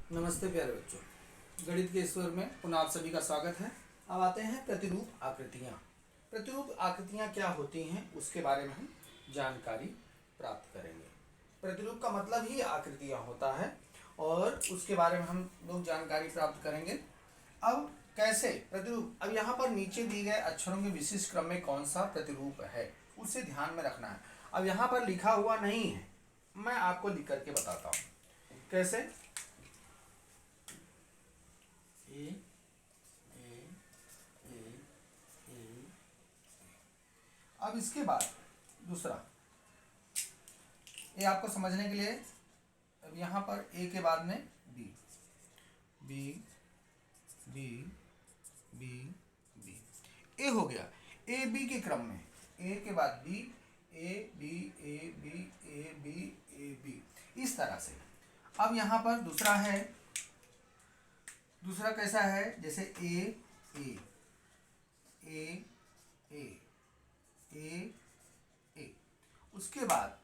नमस्ते प्यारे बच्चों, गणित के ईश्वर में पुनः आप सभी का स्वागत है। अब आते हैं प्रतिरूप आकृतियाँ। प्रतिरूप आकृतियाँ क्या होती हैं उसके बारे में हम जानकारी प्राप्त करेंगे। प्रतिरूप का मतलब ही आकृतियाँ होता है और उसके बारे में हम लोग जानकारी प्राप्त करेंगे। अब कैसे प्रतिरूप, अब यहाँ पर नीचे दिए गए अक्षरों के विशिष्ट क्रम में कौन सा प्रतिरूप है उसे ध्यान में रखना है। अब यहाँ पर लिखा हुआ नहीं है, मैं आपको लिख करके बताता हूँ कैसे। ए ए ए ए। अब इसके बाद दूसरा, ये आपको समझने के लिए, अब यहाँ पर ए के बाद में B B B B B, A हो गया। ए बी के क्रम में, ए के बाद B, A B A B A B A B, इस तरह से। अब यहाँ पर दूसरा है, दूसरा कैसा है, जैसे ए ए ए ए ए ए, उसके बाद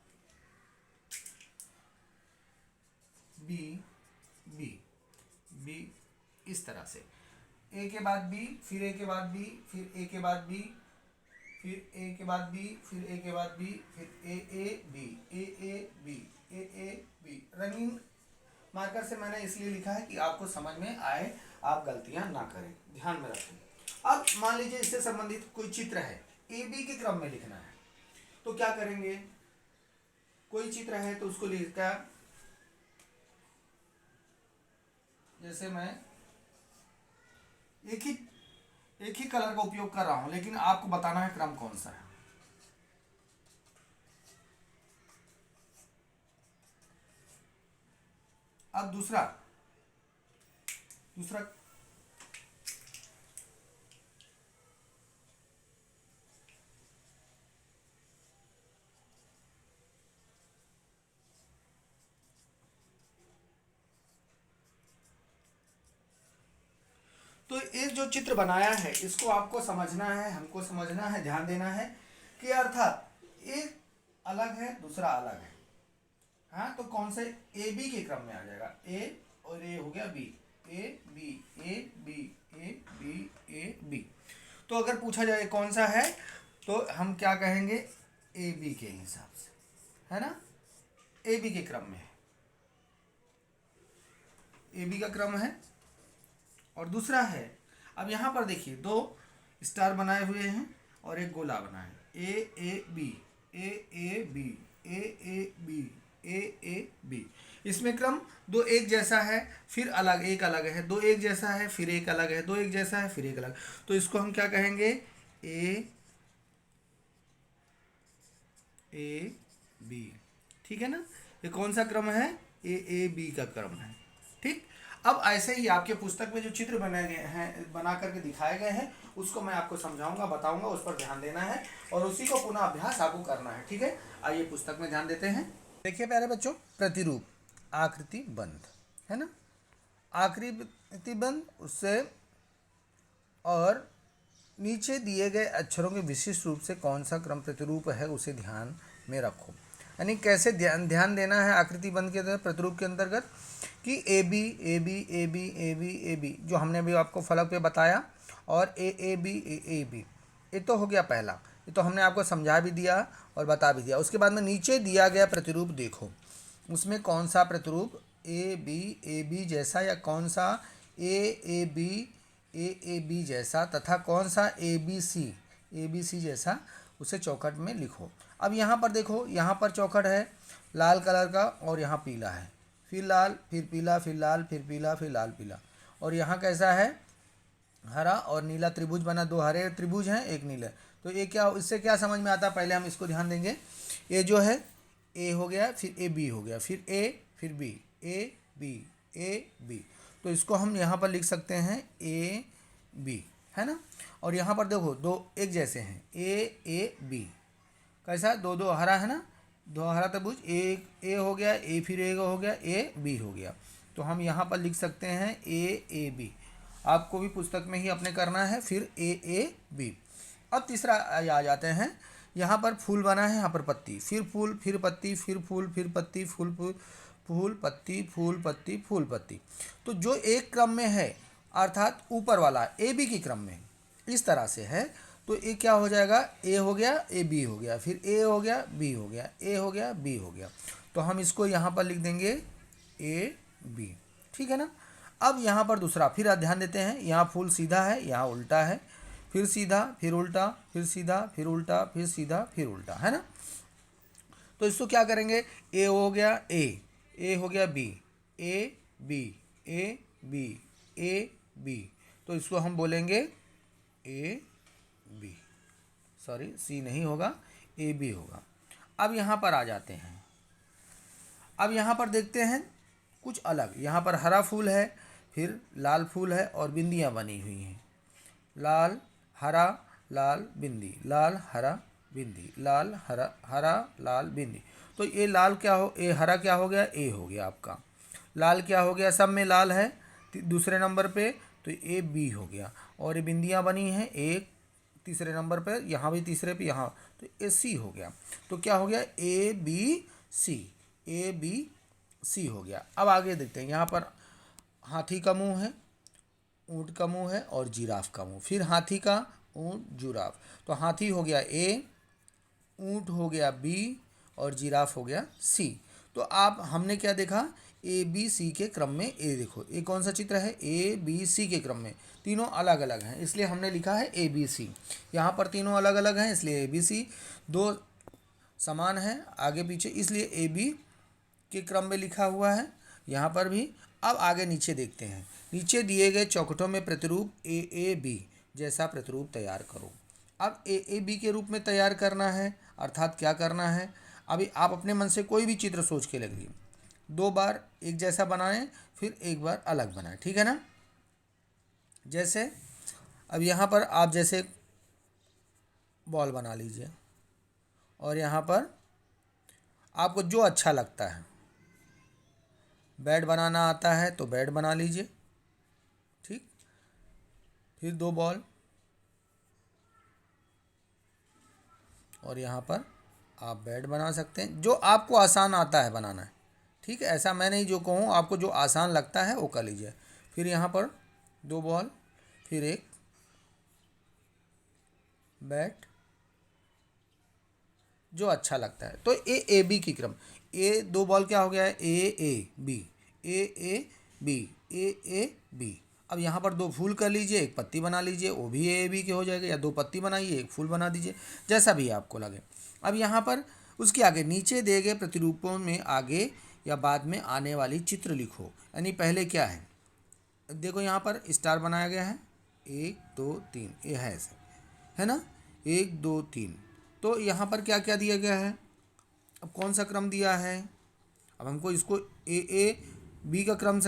बी बी बी, इस तरह से। ए के बाद बी, फिर ए के बाद बी, फिर ए के बाद बी, फिर ए के बाद बी, फिर ए के बाद बी, फिर A B A B A B. रंगीन मार्कर से मैंने इसलिए लिखा है कि आपको समझ में आए, आप गलतियां ना करें, ध्यान में रखें। अब मान लीजिए इससे संबंधित कोई चित्र है, ए बी के क्रम में लिखना है, तो क्या करेंगे, कोई चित्र है तो उसको लिखता, जैसे मैं एक ही कलर का उपयोग कर रहा हूं, लेकिन आपको बताना है क्रम कौन सा है। अब दूसरा तो एक जो चित्र बनाया है इसको आपको समझना है, हमको समझना है, ध्यान देना है कि अर्थात एक अलग है दूसरा अलग है। हाँ, तो कौन से, ए बी के क्रम में आ जाएगा, ए और ए हो गया B, A B A B A B A B. तो अगर पूछा जाए कौन सा है तो हम क्या कहेंगे, ए बी के हिसाब से, है ना, ए बी के क्रम में है, ए बी का क्रम है। और दूसरा है, अब यहाँ पर देखिए दो स्टार बनाए हुए हैं और एक गोला बना है, A B A B A B A B. इसमें क्रम दो एक जैसा है, फिर अलग एक अलग है, दो एक जैसा है, फिर एक अलग है, दो एक जैसा है, फिर एक अलग। तो इसको हम क्या कहेंगे, ए बी, ठीक है ना। ये कौन सा क्रम है, ए बी का क्रम है, ठीक। अब ऐसे ही आपके पुस्तक में जो चित्र बनाए गए हैं, बना करके दिखाए गए हैं, उसको मैं आपको समझाऊंगा, बताऊंगा, उस पर ध्यान देना है और उसी को पुनः अभ्यास आपको करना है, ठीक है। आइए पुस्तक में ध्यान देते हैं। देखिए प्यारे बच्चों, प्रतिरूप आकृति बंध, है ना, आकृति बंध, उससे और नीचे दिए गए अक्षरों के विशिष्ट रूप से कौन सा क्रम प्रतिरूप है उसे ध्यान में रखो। यानी कैसे ध्यान देना है आकृति बंध के अंदर, प्रतिरूप के अंतर्गत, कि A B A B A B A B A B जो हमने अभी आपको फलक पे बताया, और ए बी ए बी, ये तो हो गया पहला, ये तो हमने आपको समझा भी दिया और बता भी दिया। उसके बाद में नीचे दिया गया प्रतिरूप देखो, उसमें कौन सा प्रतिरूप ए बी जैसा, या कौन सा ए बी जैसा, तथा कौन सा ए बी सी जैसा, उसे चौखट में लिखो। अब यहाँ पर देखो, यहाँ पर चौखट है लाल कलर का और यहाँ पीला है, फिर लाल, फिर पीला, फिर लाल, फिर पीला, फिर लाल पीला, और यहाँ कैसा है, हरा और नीला त्रिभुज बना, दो हरे त्रिभुज हैं एक नीला। तो ये क्या, इससे क्या समझ में आता है, पहले हम इसको ध्यान देंगे। ये जो है ए हो गया, फिर ए बी हो गया, फिर ए, फिर बी, ए बी। तो इसको हम यहाँ पर लिख सकते हैं ए बी, है ना। और यहाँ पर देखो दो एक जैसे हैं, ए बी, कैसा, दो दो हरा है ना, दो हरा त्रिभुज, एक ए हो गया, ए फिर ए हो गया, ए बी हो गया। तो हम यहाँ पर लिख सकते हैं ए बी, आपको भी पुस्तक में ही अपने करना है, फिर ए बी। अब तीसरा आ जाते हैं, यहाँ पर फूल बना है, यहाँ पर पत्ती, फिर फूल, फिर पत्ती, फिर फूल, फिर पत्ती, फूल फूल फूल पत्ती फूल पत्ती फूल पत्ती। तो जो एक क्रम में है अर्थात ऊपर वाला ए बी की क्रम में इस तरह से है, तो ये क्या हो जाएगा, ए हो गया, ए बी हो गया, फिर ए हो गया, बी हो गया, ए हो गया, बी हो गया। तो हम इसको यहाँ पर लिख देंगे ए बी, ठीक है ना। अब यहाँ पर दूसरा फिर ध्यान देते हैं, यहाँ फूल सीधा है, यहाँ उल्टा है, फिर सीधा फिर उल्टा फिर सीधा फिर उल्टा फिर सीधा फिर उल्टा, है ना। तो इसको क्या करेंगे, ए हो गया ए हो गया B, A B A B A B, तो इसको हम बोलेंगे ए बी, सॉरी सी नहीं होगा, ए बी होगा। अब यहाँ पर आ जाते हैं, अब यहाँ पर देखते हैं कुछ अलग। यहाँ पर हरा फूल है, फिर लाल फूल है और बिंदियाँ बनी हुई हैं, लाल हरा लाल बिंदी, लाल हरा बिंदी, लाल हरा हरा लाल बिंदी। तो ये लाल क्या हो, ये हरा क्या हो गया, ए हो गया आपका। लाल क्या हो गया, सब में लाल है दूसरे नंबर पे, तो ए बी हो गया। और ये बिंदियाँ बनी हैं एक तीसरे नंबर पे, यहाँ भी तीसरे पे, यहाँ, तो ए सी हो गया। तो क्या हो गया, A B C, A B C हो गया। अब आगे देखते हैं, यहाँ पर हाथी का मुंह है, ऊँट का मुंह है और जिराफ का मुंह, फिर हाथी का, ऊँट, जिराफ। तो हाथी हो गया ए, ऊँट हो गया बी और जिराफ हो गया सी। तो आप हमने क्या देखा, ए बी सी के क्रम में, ए देखो ये कौन सा चित्र है, ए बी सी के क्रम में, तीनों अलग अलग हैं इसलिए हमने लिखा है ए बी सी। यहाँ पर तीनों अलग अलग हैं इसलिए ए बी सी, दो समान हैं आगे पीछे इसलिए ए बी के क्रम में लिखा हुआ है यहाँ पर भी। अब आगे नीचे देखते हैं, नीचे दिए गए चौखटों में प्रतिरूप ए बी जैसा प्रतिरूप तैयार करो। अब ए बी के रूप में तैयार करना है, अर्थात क्या करना है, अभी आप अपने मन से कोई भी चित्र सोच के लगिए, 2 बार एक जैसा बनाएं फिर एक बार अलग बनाएं, ठीक है ना। जैसे अब यहाँ पर आप जैसे बॉल बना लीजिए और यहाँ पर आपको जो अच्छा लगता है, बैट बनाना आता है तो बैट बना लीजिए, ठीक। फिर 2 बॉल और यहाँ पर आप बैट बना सकते हैं, जो आपको आसान आता है बनाना है, ठीक है। ऐसा मैं नहीं जो कहूँ, आपको जो आसान लगता है वो कर लीजिए। फिर यहाँ पर 2 बॉल, फिर एक बैट, जो अच्छा लगता है। तो ए बी की क्रम, ए 2 बॉल क्या हो गया है, A B A B A B. अब यहाँ पर 2 फूल कर लीजिए, एक पत्ती बना लीजिए, वो भी ए बी के हो जाएगा, या 2 पत्ती बनाइए एक फूल बना दीजिए, जैसा भी आपको लगे। अब यहाँ पर उसके आगे नीचे दिए गए प्रतिरूपों में आगे या बाद में आने वाली चित्र लिखो। यानी पहले क्या है, देखो यहाँ पर स्टार बनाया गया है, 1 2 3, ये है ऐसे, है ना, 1 2 3। तो यहाँ पर क्या क्या दिया गया है, अब कौन सा क्रम दिया है, अब हमको इसको ए बी का क्रम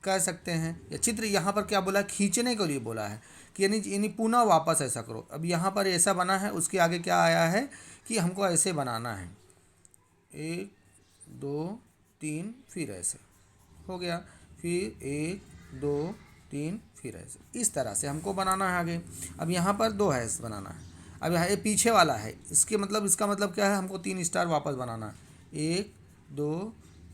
कह सकते हैं। या चित्र यहाँ पर क्या बोला, खींचने के लिए बोला है कि यानी पुनः वापस ऐसा करो। अब यहाँ पर ऐसा बना है, उसके आगे क्या आया है कि हमको ऐसे बनाना है, 1 2 3 फिर ऐसे हो गया, फिर 1 2 3 फिर ऐसे, इस तरह से हमको बनाना है आगे। अब यहाँ पर 2 हैश बनाना है। अब यहाँ ये पीछे वाला है, इसका मतलब क्या है, हमको 3 स्टार वापस बनाना है, 1 2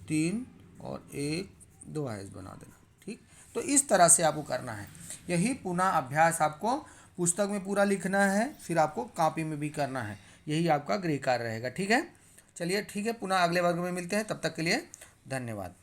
3 और 1 2 हैश बना देना, ठीक। तो इस तरह से आपको करना है। यही पुनः अभ्यास आपको पुस्तक में पूरा लिखना है, फिर आपको कॉपी में भी करना है, यही आपका गृह कार्य रहेगा, ठीक है। चलिए ठीक है, पुनः अगले वर्ग में मिलते हैं, तब तक के लिए धन्यवाद।